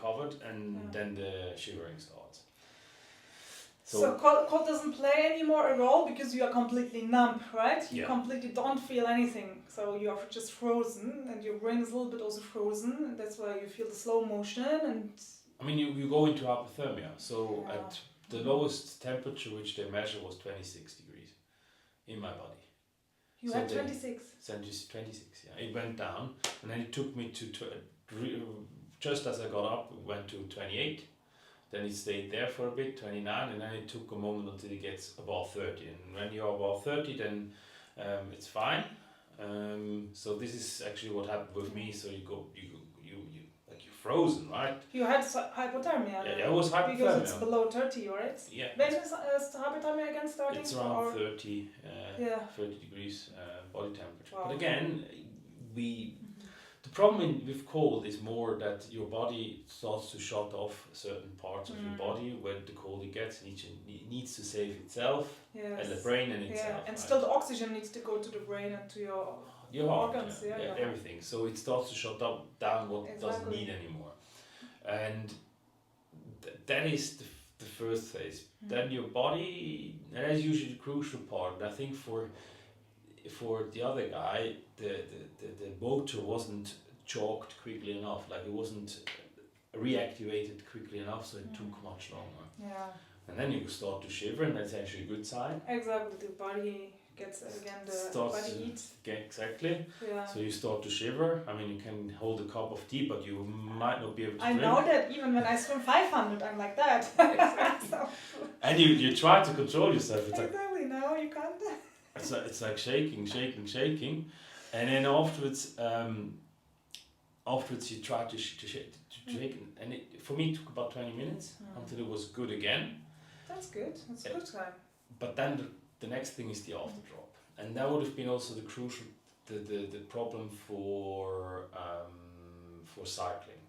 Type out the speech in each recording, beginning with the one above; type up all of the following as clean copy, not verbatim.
recovered, and then the shivering starts. So cold doesn't play anymore at all because you are completely numb, right? You completely don't feel anything. So you are just frozen, and your brain is a little bit also frozen, and that's why you feel the slow motion. And I mean, you go into hypothermia. So at the lowest temperature which they measure was 26 degrees in my body. You had 26? 26, yeah. It went down, and then it took me to, just as I got up, it went to 28. Then it stayed there for a bit, 29, and then it took a moment until it gets above 30. And when you're above 30, then it's fine. So this is actually what happened with me. So you like you're frozen, right? You had hypothermia. Yeah, it was hypothermia. Because it's below 30, right? Yeah. When is hypothermia again starting? It's around 30 degrees body temperature. Wow. But again, the problem with cold is more that your body starts to shut off certain parts of your body where the colder it gets. It needs to save itself, and the brain and itself. And still the oxygen needs to go to the brain and to your heart, organs. Everything. So it starts to shut down what doesn't need anymore. And that is the first phase. Then your body, and that's usually the crucial part. And I think for the other guy, the motor wasn't chalked quickly enough, like it wasn't reactivated quickly enough, so it took much longer. Yeah. And then you start to shiver, and that's actually a good sign. Exactly, the body gets again the body heat. Exactly. Yeah. So you start to shiver. I mean, you can hold a cup of tea, but you might not be able to drink. I know that even when I swim 500, I'm like that. Exactly. And you try to control yourself. It's exactly, no, you can't. It's like shaking, and then afterwards you try to shake, and for me it took about 20 minutes until it was good again. That's good. That's a good time. But then the next thing is the after drop, and that would have been also the crucial, the problem for cycling,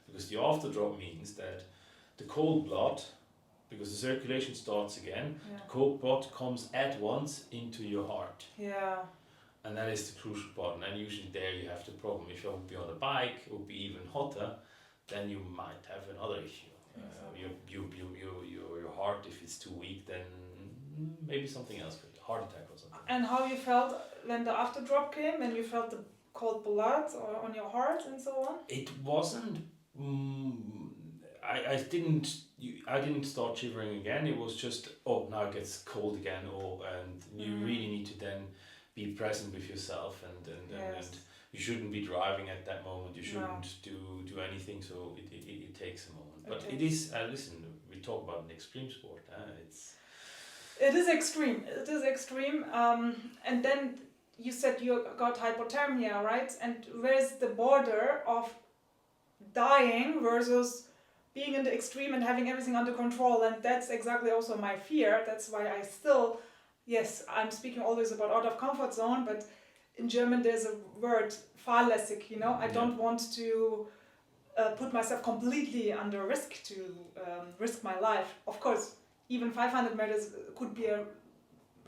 because the after drop means that the cold blood, because the circulation starts again, the cold blood comes at once into your heart. Yeah. And that is the crucial part. And then usually there you have the problem. If you would be on a bike, it would be even hotter, then you might have another issue. Your heart, if it's too weak, then maybe something else could, heart attack or something. And how you felt when the after drop came and you felt the cold blood on your heart and so on? It wasn't. I didn't start shivering again. It was just, now it gets cold again, and you really need to then be present with yourself, and you shouldn't be driving at that moment. You shouldn't do anything. So it takes a moment. But it is. Listen, we talk about an extreme sport. It is extreme. It is extreme. And then you said you got hypothermia, right? And where's the border of dying versus being in the extreme and having everything under control? And that's exactly also my fear. That's why I still, I'm speaking always about out of comfort zone, but in German there's a word, fahrlässig, I don't want to put myself completely under risk to risk my life. Of course, even 500 meters could be a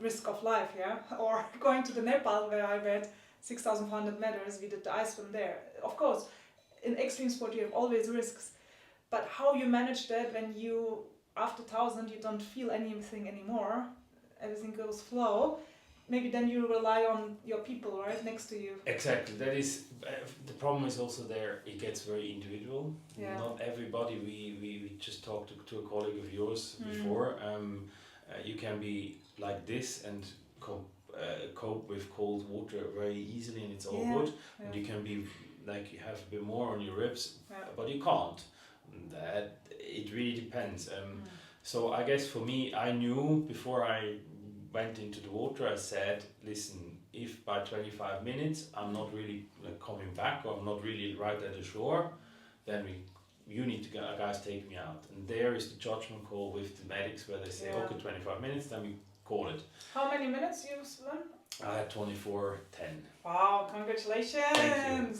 risk of life, or going to the Nepal where I read 6,400 meters, we did the ice swim there. Of course, in extreme sport you have always risks. But how you manage that when you, after 1,000, you don't feel anything anymore, everything goes flow, maybe then you rely on your people, right, next to you. Exactly, that is, the problem is also there, it gets very individual. Yeah. Not everybody, we just talked to a colleague of yours before, you can be like this and cope with cold water very easily and it's all good, and you can be like you have a bit more on your ribs, but you can't. That it really depends. So I guess for me, I knew before I went into the water, I said, listen, if by 25 minutes I'm not really coming back, or I'm not really right at the shore, then you need to guys take me out. And there is the judgment call with the medics where they say, okay, 25 minutes, then we call it. How many minutes you swim? I had 24:10. Wow, congratulations! Thank you.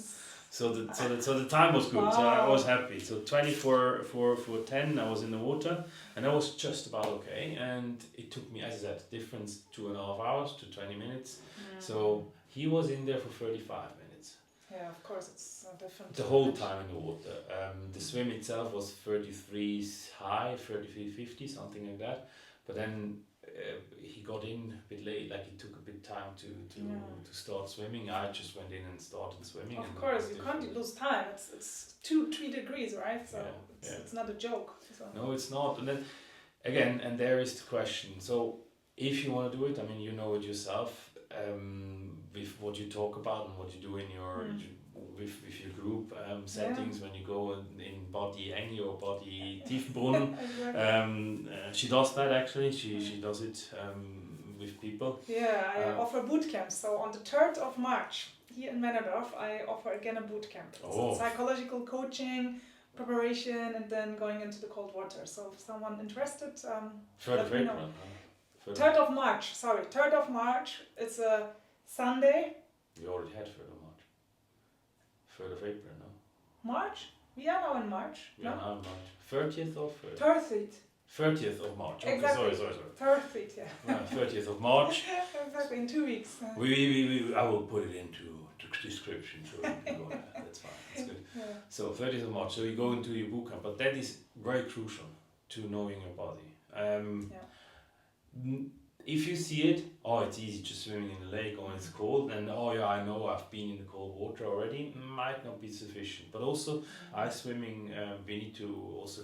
So the time was good. Wow. So I was happy. So 24:10, I was in the water, and I was just about okay. And it took me, as I said, difference 2.5 hours to 20 minutes. So he was in there for 35 minutes. Yeah, of course, it's different. The whole time in the water. The swim itself was 33 high, 33.50, something like that. But then he got in a bit late, like it took a bit time to start swimming. I just went in and started swimming. Of course, you can't lose time. It's 2-3 degrees, right? So it's not a joke. So. No, it's not. And then again, and there is the question. So if you want to do it, I mean, you know it yourself. With what you talk about and what you do in your with your group settings when you go in body eng or body tiefbrunnen. She does that actually. She does it with people. Yeah, I offer boot camps. So on the 3rd of March here in Männerdorf, I offer again a boot camp. It's psychological coaching, preparation, and then going into the cold water. So if someone interested, 3rd of April. 3rd of March. Sorry, 3rd of March. It's a Sunday. We already had 3rd of March. 3rd of April, no? March? We are now in March. We are now in March. 30th or 1st? 30th. 30th of March. Okay, exactly. Sorry. 30th, yeah. 30th of March. Exactly, in 2 weeks. I will put it into the description so you can go there. That's fine. That's good. Yeah. So 30th of March. So you go into your boot camp, but that is very crucial to knowing your body. If you see it, it's easy just swimming in the lake when it's cold, and I know I've been in the cold water already, might not be sufficient. But also ice swimming, we need to also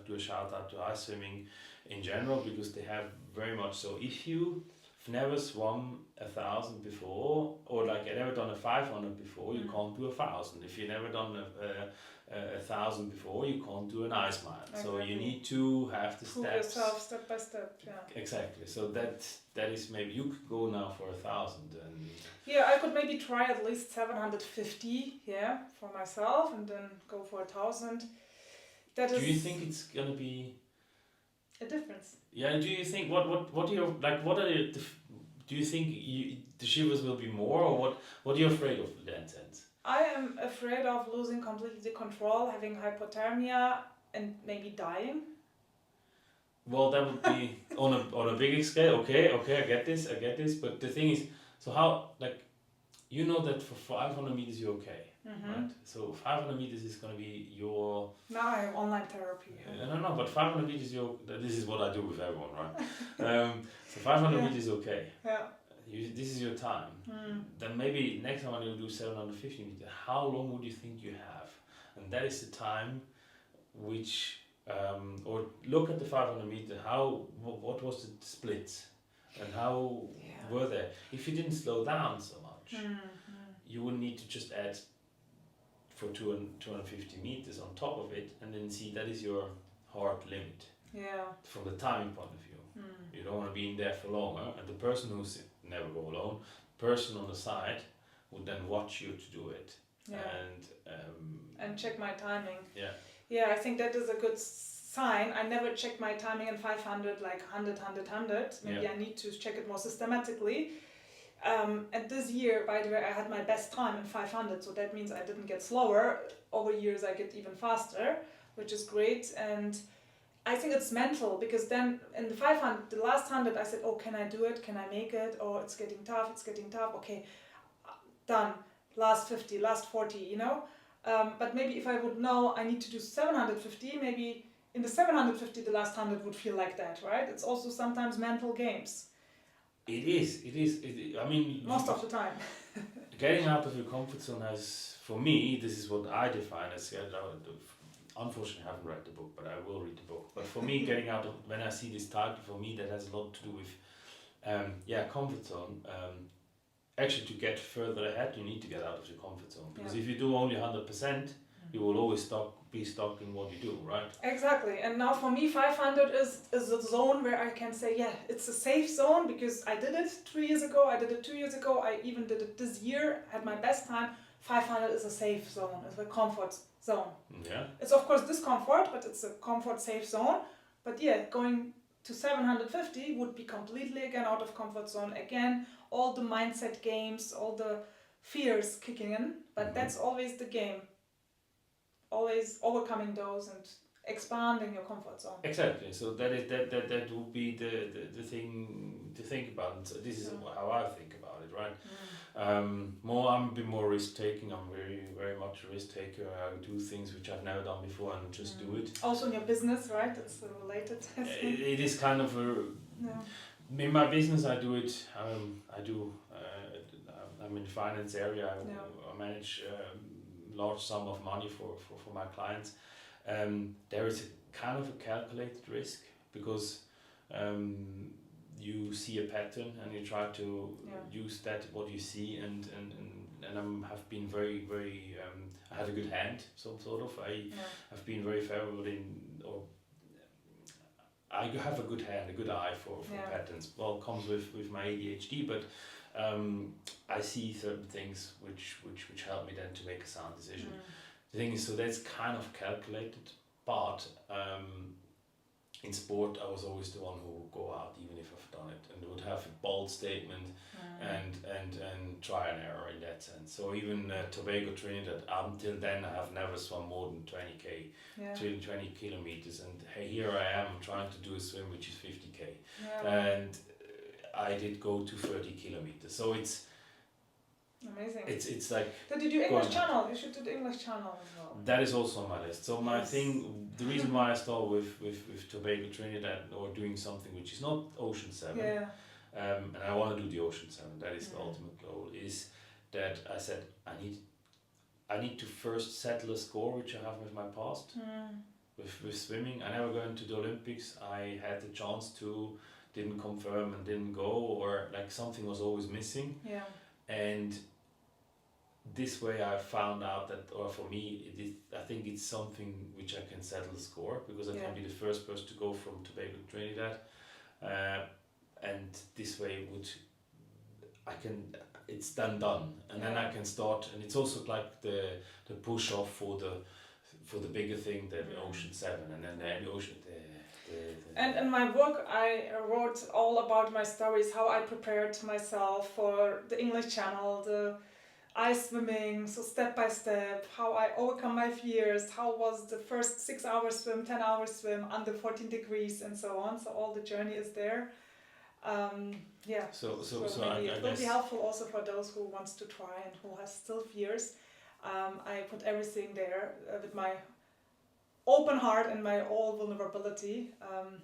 do a shout out to ice swimming in general, because they have very much so. If you've never swum 1,000 before, or like never done a 500 before, you can't do 1,000. If you've never done a 1,000 before, you can't do an ice mile. Exactly. So you need to have the prove steps. yourself step by step. Yeah. Exactly. So that is maybe you could go now for 1,000 and. Yeah, I could maybe try at least 750. Yeah, for myself, and then go for 1,000. That is. Do you think it's gonna be a difference? Yeah. Do you think what do you like? What are do you think the shivers will be more, or what are you afraid of in that sense? I am afraid of losing completely the control, having hypothermia, and maybe dying. Well, that would be on a bigger scale. Okay, I get this. But the thing is, so how, like, you know that for 500 meters you're okay, right? So 500 meters is going to be your. Now I have online therapy. No, but 500 meters this is what I do with everyone, right? So 500 meters is okay. Yeah. This is your time. Then maybe next time when you do 750 meters, how long would you think you have? And that is the time which, or look at the 500 meter, what was the splits? And how were they? If you didn't slow down so much, you would need to just add for 250 meters on top of it, and then see that is your hard limit. Yeah. From the timing point of view. You don't want to be in there for long, and the person who's never go alone, person on the side would then watch you to do it. Yeah. And check my timing. Yeah. Yeah, I think that is a good sign. I never check my timing in 500, like 100. Maybe I need to check it more systematically. And this year, by the way, I had my best time in 500, so that means I didn't get slower. Over years, I get even faster, which is great. And I think it's mental, because then in the 500, the last 100, I said, can I do it? Can I make it? It's getting tough. Okay, done. Last 50, last 40, you know? But maybe if I would know I need to do 750, maybe in the 750, the last 100 would feel like that, right? It's also sometimes mental games. It is. I mean, most of the time. Getting out of your comfort zone has, for me, this is what I define as unfortunately, I haven't read the book, but I will read the book. But for me, getting out of, when I see this title, for me, that has a lot to do with, comfort zone. Actually, to get further ahead, you need to get out of your comfort zone. Because if you do only 100%, you will always be stuck in what you do, right? Exactly. And now for me, 500 is a zone where I can say, it's a safe zone, because I did it 3 years ago, I did it 2 years ago, I even did it this year, had my best time. 500 is a safe zone, it's a comfort zone. Yeah. It's of course discomfort, but it's a comfort safe zone. But going to 750 would be completely again out of comfort zone. Again, all the mindset games, all the fears kicking in, but that's always the game. Always overcoming those and expanding your comfort zone. Exactly. So that would be the thing to think about. And so this is how I think about it, right? I'm a bit more risk taking. I'm very much a risk taker. I do things which I've never done before and just do it. Also in your business, right? It's related. It is kind of in my business. I do it. I'm in the finance area. I manage large sum of money for my clients. There is a kind of a calculated risk because you see a pattern and you try to use that what you see and I have been very I had a good hand, so sort of I've been very favorable I have a good hand, a good eye for patterns. Well, it comes with my ADHD, but I see certain things which help me then to make a sound decision. The thing is, so that's kind of calculated, but in sport I was always the one who would go out even if I've done it and would have a bold statement and try and error in that sense. So even Tobago Trinidad, until then I have never swum more than 20 kilometers, and here I am trying to do a swim which is 50k, and I did go to 30 kilometers. So it's amazing. It's like. But did you do English Channel? You should do the English Channel as well. That is also on my list. So my thing, the reason why I start with Tobago Trinidad or doing something which is not Ocean 7, and I want to do the Ocean 7, that is the ultimate goal, is that I said I need to first settle a score which I have with my past. With swimming, I never got into the Olympics. I had the chance to, didn't confirm and didn't go, or like something was always missing. And this way I found out that, or for me, I think it's something which I can settle the score, because I can be the first person to go from Tobago to Trinidad, and this way it's done, and then I can start, and it's also like the push off for the bigger thing, the Ocean 7, and then the Ocean. And in my book, I wrote all about my stories, how I prepared myself for the English Channel, the ice swimming, so step by step, how I overcome my fears, how was the first 6-hour swim, 10-hour swim under 14 degrees, and so on. So all the journey is there. So maybe it will be helpful also for those who wants to try and who has still fears. I put everything there with my open heart and my all vulnerability,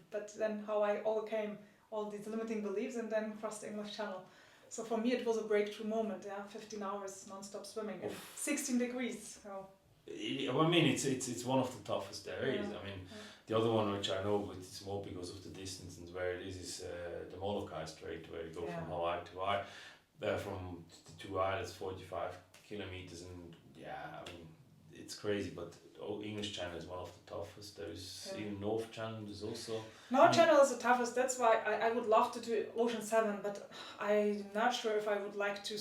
but then how I overcame all these limiting beliefs and then crossed the English Channel. So for me it was a breakthrough moment, 15 hours non-stop swimming and 16 degrees. So. I mean, it's one of the toughest there is. I mean, the other one which I know, but it's more because of the distance and where it is the Molokai Strait, where you go from Hawaii to Hawaii, from the two islands, 45 kilometers, and I mean, it's crazy, but English Channel is one of the toughest. There's even North Channel is also. North Channel is the toughest. That's why I would love to do Ocean 7, but I'm not sure if I would like to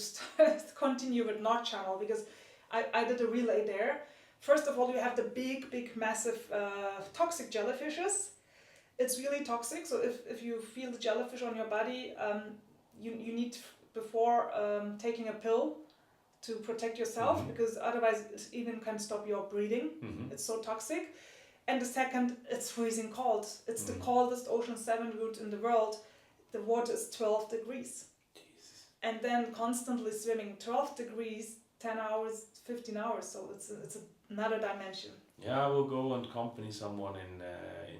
continue with North Channel, because I did a relay there. First of all, you have the big, massive toxic jellyfishes. It's really toxic. So if you feel the jellyfish on your body, you need before taking a pill to protect yourself, because otherwise it even can stop your breathing. It's so toxic. And the second, it's freezing cold. It's the coldest Ocean 7 route in the world. The water is 12 degrees. Jesus. And then constantly swimming 12 degrees, 10 hours, 15 hours. So it's another dimension. Yeah, I will go and accompany someone in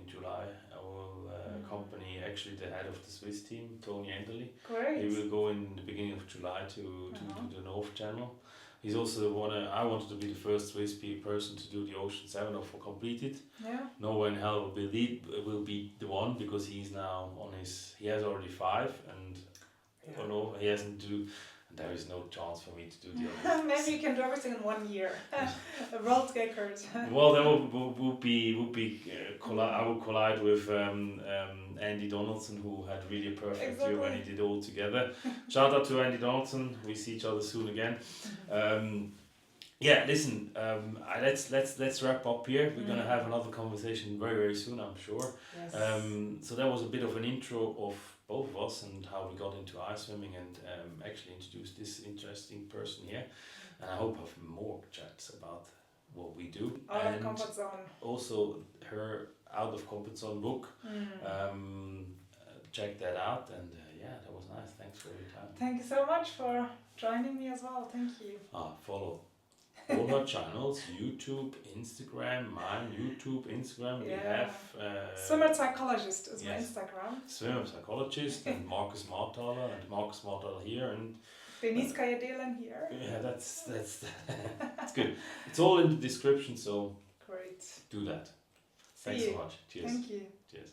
July. I will accompany actually the head of the Swiss team, Tony Enderli. Great. He will go in the beginning of July to the North Channel. He's also the one. I wanted to be the first Swiss person to do the Ocean 7 or for complete it. No one in hell will be the one, because he's now on his. He has already 5, and he hasn't do. There is no chance for me to do the other. Maybe you can do everything in 1 year. A world record. Well, that would be I would collide with Andy Donaldson, who had really a perfect year when he did all together. Shout out to Andy Donaldson. We see each other soon again. Listen. Let's wrap up here. We're gonna have another conversation very soon, I'm sure. Yes. So that was a bit of an intro of both of us and how we got into ice swimming, and actually introduced this interesting person here. And I hope I have more chats about what we do. Out of comfort zone. Also her Out of Comfort Zone book. Check that out, and yeah, that was nice. Thanks for your time. Thank you so much for joining me as well. Thank you. Follow all our channels, YouTube, Instagram, mine, YouTube, Instagram. We have Swimmer Psychologist is my yes. Instagram. Swimmer Psychologist and Markus Marthalar and Markus Marthalar here and Deniz Kayadelen here. yeah, that's that's good. It's all in the description, so Great. do that. See Thanks you. so much. Cheers. Thank you. Cheers.